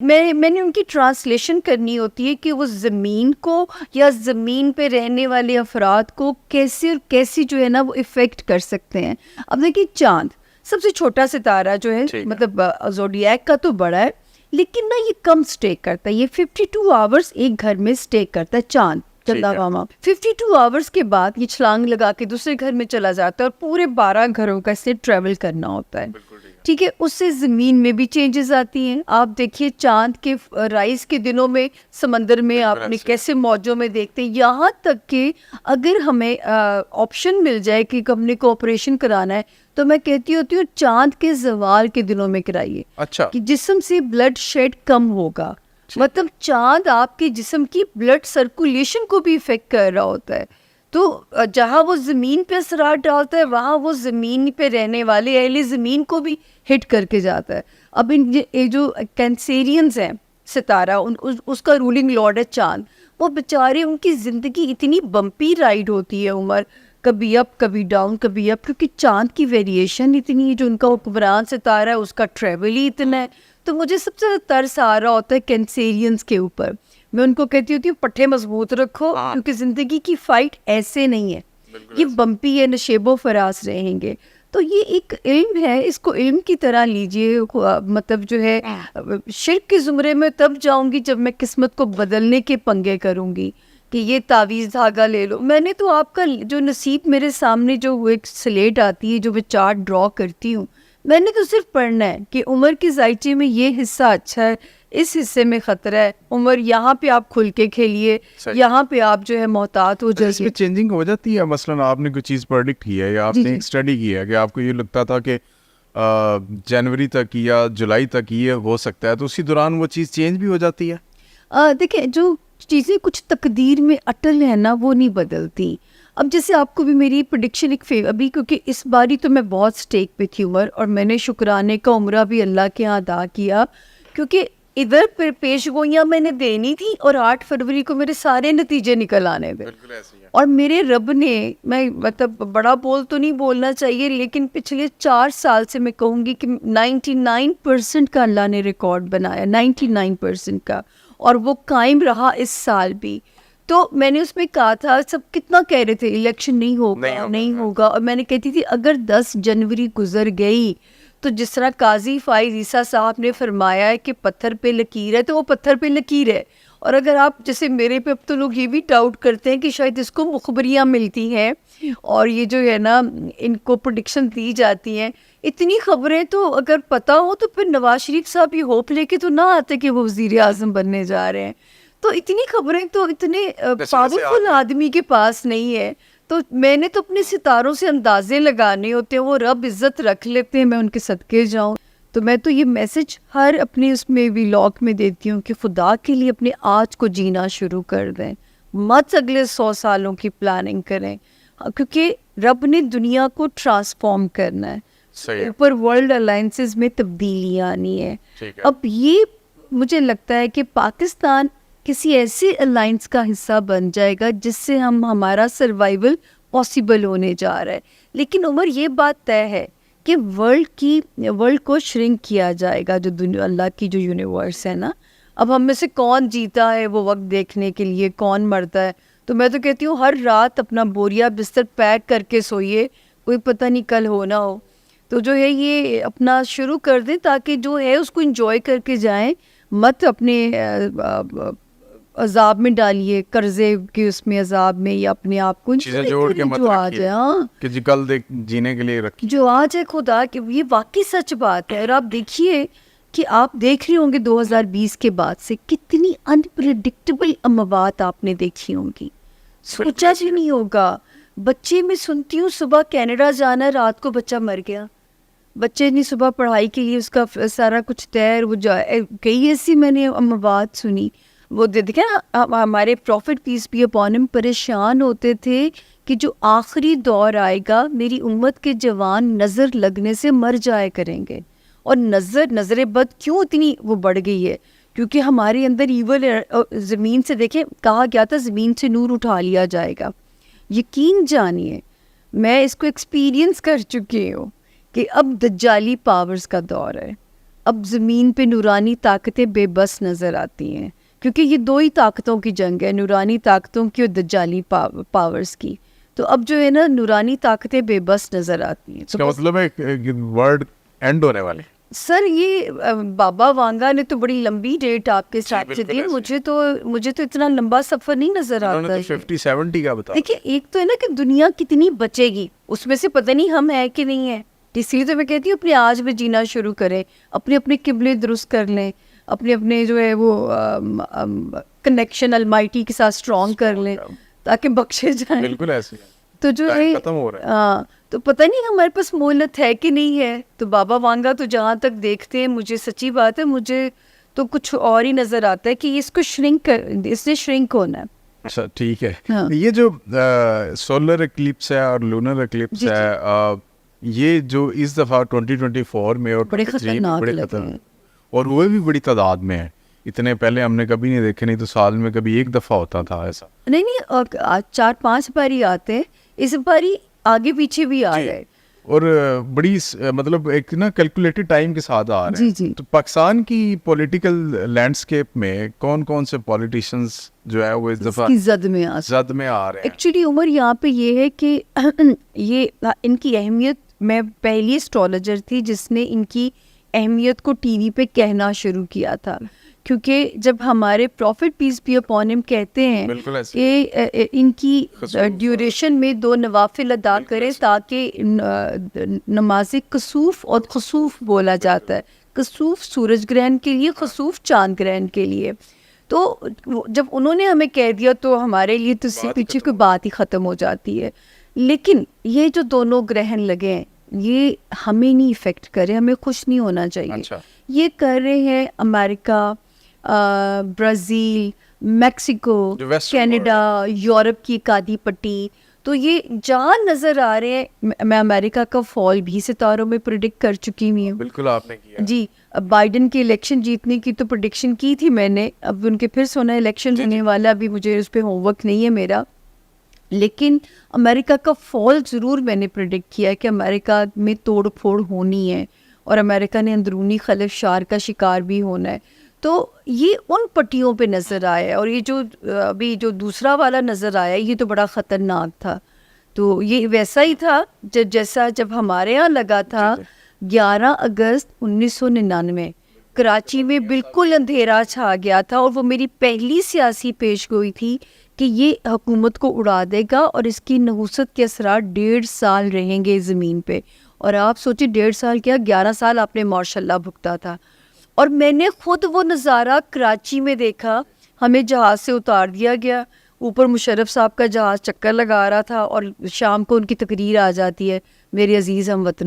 میں نے ان کی ٹرانسلیشن کرنی ہوتی ہے کہ وہ زمین کو یا زمین پہ رہنے والے افراد کو کیسے اور کیسی جو ہے نا وہ افیکٹ کر سکتے ہیں. اب دیکھیے چاند سب سے چھوٹا ستارہ جو ہے مطلب زوڈیاک کا تو بڑا ہے لیکن نا یہ کم اسٹے کرتا ہے. یہ 52 آورس ایک گھر میں اسٹے کرتا ہے چاند چندہ ماما. 52 آورس کے بعد یہ چھلانگ لگا کے دوسرے گھر میں چلا جاتا ہے اور پورے 12 گھروں کا اسے ٹریول کرنا ہوتا ہے. ٹھیک ہے, اس سے زمین میں بھی چینجز آتی ہیں. آپ دیکھیے چاند کے رائز کے دنوں میں سمندر میں آپ نے کیسے موجوں میں دیکھتے ہیں, یہاں تک کہ اگر ہمیں آپشن مل جائے کہ ہم نے کوآپریشن کرانا ہے تو میں کہتی ہوتی ہوں چاند کے زوال کے دنوں میں کرائیے. اچھا, کہ جسم سے بلڈ شیڈ کم ہوگا. مطلب چاند آپ کے جسم کی بلڈ سرکولیشن کو بھی افیکٹ کر رہا ہوتا ہے. تو جہاں وہ زمین پہ اثرات ڈالتا ہے وہاں وہ زمین پہ رہنے والے اہل زمین کو بھی ہٹ کر کے جاتا ہے. اب جو کینسیرینز ہیں ستارہ اس کا رولنگ لارڈ ہے چاند. وہ بیچارے ان کی زندگی اتنی بمپی رائڈ ہوتی ہے عمر, کبھی اپ کبھی ڈاؤن کبھی اپ, کیونکہ چاند کی ویریشن اتنی ہے. جو ان کا حکمران ستارہ ہے اس کا ٹریول ہی اتنا ہے. تو مجھے سب سے زیادہ ترس آ رہا ہوتا ہے کینسیرینز کے اوپر. میں ان کو کہتی ہوتی ہوں پٹھے مضبوط رکھو کیونکہ زندگی کی فائٹ ایسے نہیں ہے, یہ بمپی ہے, نشیب و فراز رہیں گے. تو یہ ایک علم ہے, اس کو علم کی طرح لیجئے. مطلب جو ہے شرک کے زمرے میں تب جاؤں گی جب میں قسمت کو بدلنے کے پنگے کروں گی کہ یہ تعویذ دھاگا لے لو. میں نے تو آپ کا جو نصیب میرے سامنے جو وہ ایک سلیٹ آتی ہے جو میں چارٹ ڈرا کرتی ہوں, میں نے تو صرف پڑھنا ہے کہ عمر کی ذائچے میں یہ حصہ اچھا ہے, اس حصے میں خطرہ ہے. عمر یہاں پہ آپ کھل کے کھیلیے, یہاں پہ آپ جو ہے محتاط ہو جائیے. اس میں چینجنگ ہو جاتی ہے. مثلاً آپ نے کوئی چیز پریڈکٹ کی ہے یا آپ نے اسٹڈی کی ہے کہ آپ کو یہ لگتا تھا کہ جنوری تک یا جولائی تک یہ ہو سکتا ہے, تو اسی دوران وہ چیز چینج بھی ہو جاتی ہے. دیکھیں جو چیزیں کچھ تقدیر میں اٹل ہیں نا وہ نہیں بدلتی. اب جیسے آپ کو بھی میری پریڈکشن ایک ابھی کیونکہ اس باری تو میں بہت سٹیک پہ تھی عمر, اور میں نے شکرانے کا عمرہ بھی اللہ کے ہاں ادا کیا کیونکہ ادھر پیش گوئیاں میں نے دینی تھی اور 8 فروری کو میرے سارے نتیجے نکل آنے تھے. اور میرے رب نے, میں مطلب بڑا بول تو نہیں بولنا چاہیے لیکن پچھلے 4 سال سے میں کہوں گی کہ 99% کا اللہ نے ریکارڈ بنایا, 99% کا, اور وہ قائم رہا اس سال بھی. تو میں نے اس میں کہا تھا, سب کتنا کہہ رہے تھے الیکشن نہیں ہوگا, اور میں نے کہتی تھی اگر 10 جنوری گزر گئی تو جس طرح قاضی فائز عیسیٰ صاحب نے فرمایا ہے کہ پتھر پہ لکیر ہے تو وہ پتھر پہ لکیر ہے. اور اگر آپ جیسے میرے پہ اب تو لوگ یہ بھی ڈاؤٹ کرتے ہیں کہ شاید اس کو مخبریاں ملتی ہیں اور یہ جو ہے نا ان کو پریڈکشن دی جاتی ہیں, اتنی خبریں تو اگر پتہ ہو تو پھر نواز شریف صاحب یہ ہوپ لے کے تو نہ آتے کہ وہ وزیر اعظم بننے جا رہے ہیں. تو اتنی خبریں تو اتنے پاورفل آدمی کے پاس نہیں ہے. تو میں نے تو اپنے ستاروں سے اندازے لگانے ہوتے ہیں, وہ رب عزت رکھ لیتے ہیں, میں ان کے صدقے جاؤں. تو میں تو یہ میسج ہر اپنے اس میں ویلاگ میں دیتی ہوں کہ خدا کے لیے اپنے آج کو جینا شروع کر دیں, مت اگلے 100 سالوں کی پلاننگ کریں, کیونکہ رب نے دنیا کو ٹرانسفارم کرنا ہے. اوپر ورلڈ الائنسز میں تبدیلیاں آنی ہے. اب یہ مجھے لگتا ہے کہ پاکستان کسی ایسے الائنس کا حصہ بن جائے گا جس سے ہمارا سروائیول پاسبل ہونے جا رہا ہے. لیکن عمر یہ بات طے ہے کہ ورلڈ کو شرنک کیا جائے گا, جو اللہ کی جو یونیورس ہے نا. اب ہم میں سے کون جیتا ہے وہ وقت دیکھنے کے لیے, کون مرتا ہے. تو میں تو کہتی ہوں ہر رات اپنا بوریا بستر پیک کر کے سوئیے, کوئی پتہ نہیں کل ہو نہ ہو. تو جو ہے یہ اپنا شروع کر دیں تاکہ جو ہے اس کو انجوائے کر کے جائیں, مت اپنے عذاب میں ڈالیے, قرضے کے اس میں عذاب میں, یا اپنے آپ کو چیزیں جوڑ کے مت رکھیے کہ جی کل جینے کے لیے رکھیے جو آج ہے. خدا کہ یہ واقعی سچ بات ہے. اور آپ دیکھیے کہ آپ دیکھ رہے ہوں گے 2020 کے بعد سے کتنی انپریڈکٹیبل اموات آپ نے دیکھی ہوں گی, سوچا بھی نہیں ہوگا. بچے میں سنتی ہوں صبح کینیڈا جانا ہے, رات کو بچہ مر گیا. بچے نے صبح پڑھائی کے لیے اس کا سارا کچھ تیر وہ کئی ایسی میں نے اموات سنی. وہ دیکھیں نا ہمارے پروفٹ پیس بھی اپون ہم پریشان ہوتے تھے کہ جو آخری دور آئے گا میری امت کے جوان نظر لگنے سے مر جائے کریں گے. اور نظر بد کیوں اتنی وہ بڑھ گئی ہے, کیونکہ ہمارے اندر ایول زمین سے دیکھیں کہا گیا تھا زمین سے نور اٹھا لیا جائے گا. یقین جانیے میں اس کو ایکسپیرینس کر چکی ہوں کہ اب دجالی پاورز کا دور ہے. اب زمین پہ نورانی طاقتیں بے بس نظر آتی ہیں، کیونکہ یہ دو ہی طاقتوں کی جنگ ہے، نورانی طاقتوں کی اور دجالی پاورز کی. تو اب جو ہے نا نورانی طاقتیں بے بس نظر آتی ہیں. اس کا مطلب ہے ورلڈ اینڈ ہونے والے. سر یہ بابا وانگا نے تو بڑی لمبی ڈیٹ آپ کے ساتھ سے دی، مجھے تو اتنا لمبا سفر نہیں نظر آتا. 50-70 کا بتا. دیکھیے ایک تو ہے نا کہ دنیا کتنی بچے گی، اس میں سے پتہ نہیں ہم ہیں کہ نہیں ہیں. اس لیے تو میں کہتی ہوں اپنے آج میں جینا شروع کریں، اپنے قبلے درست کر لیں، اپنے جو ہے وہ کنیکشن المائٹی کے ساتھ اسٹرانگ کر لیں تاکہ بخشے جائیں. بالکل ایسے تو جو ہے ختم ہو رہا ہے. تو پتہ نہیں ہمارے پاس مہلت ہے کہ نہیں ہے. تو بابا وانگا تو جہاں تک دیکھتے ہیں، مجھے سچی بات ہے، مجھے تو کچھ اور ہی نظر آتا ہے کہ اس کو اس نے شرنک ہونا ہے. اچھا ٹھیک ہے. یہ جو سولر ایکلپس ہے اور لونر ایکلپس ہے، یہ جو اس دفعہ 2024 میں اور بڑے خطرناک لگے ہیں اور ہوئے بھی بڑی تعداد میں ہیں. اتنے پہلے ہم نے کبھی نہیں دیکھے، نہیں تو سال میں کبھی ایک دفعہ ہوتا تھا ایسا. نہیں 4-5 باری آتے ہیں، اس باری آگے پیچھے بھی آ گئے اور بڑی مطلب ایک نا کیلکولیٹڈ ٹائم کے ساتھ آ رہے ہیں. جی. تو پاکستان کی پولیٹیکل لینڈسکیپ میں کون کون سے پولیٹیشنز جو ہے وہ اس دفعہ زد میں آ رہے ہیں؟ ایکچولی عمر یہاں پہ یہ ہے کہ یہ ان کی اہمیت، میں پہلی اسٹرالوجر تھی جس نے ان کی اہمیت کو ٹی وی پہ کہنا شروع کیا تھا، کیونکہ جب ہمارے profit piece be upon him کہتے ہیں کہ ان کی ڈیوریشن میں 2 نوافل ادا کریں تاکہ نماز کسوف اور خسوف بولا جاتا ہے. کسوف سورج گرہن کے لیے، خسوف چاند گرہن کے لیے. تو جب انہوں نے ہمیں کہہ دیا تو ہمارے لیے تو اس سے پیچھے کوئی بات ہی ختم ہو جاتی ہے. لیکن یہ جو دونوں گرہن لگے ہیں یہ ہمیں نہیں افیکٹ کرے، ہمیں خوش نہیں ہونا چاہیے. یہ کر رہے ہیں امریکہ، برازیل، میکسیکو، کینیڈا، یورپ کی ایک آدھی پٹی. تو یہ جہاں نظر آ رہے ہیں، میں امریکہ کا فال بھی ستاروں میں پریڈکٹ کر چکی ہوئی ہوں. بالکل آپ نے کیا جی. بائیڈن کی الیکشن جیتنے کی تو پریڈکشن کی تھی میں نے، اب ان کے پھر سونا الیکشن ہونے والا، ابھی مجھے اس پہ ہوم ورک نہیں ہے میرا. لیکن امریکہ کا فال ضرور میں نے پریڈکٹ کیا کہ امریکہ میں توڑ پھوڑ ہونی ہے اور امریکہ نے اندرونی خلف شار کا شکار بھی ہونا ہے. تو یہ ان پٹیوں پہ نظر آیا ہے، اور یہ جو ابھی جو دوسرا والا نظر آیا یہ تو بڑا خطرناک تھا. تو یہ ویسا ہی تھا جیسا جب ہمارے ہاں لگا تھا 11 اگست 1999 کراچی میں بالکل اندھیرا چھا گیا تھا، اور وہ میری پہلی سیاسی پیش گوئی تھی کہ یہ حکومت کو اڑا دے گا اور اس کی نحوست کے اثرات 1.5 سال رہیں گے زمین پہ. اور آپ سوچیں 1.5 سال کیا، 11 سال آپ نے ماشاء اللہ بھگتا تھا. اور میں نے خود وہ نظارہ کراچی میں دیکھا، ہمیں جہاز سے اتار دیا گیا، اوپر مشرف صاحب کا جہاز چکر لگا رہا تھا اور شام کو ان کی تقریر آ جاتی ہے. میرے عزیز ہم وطنوں،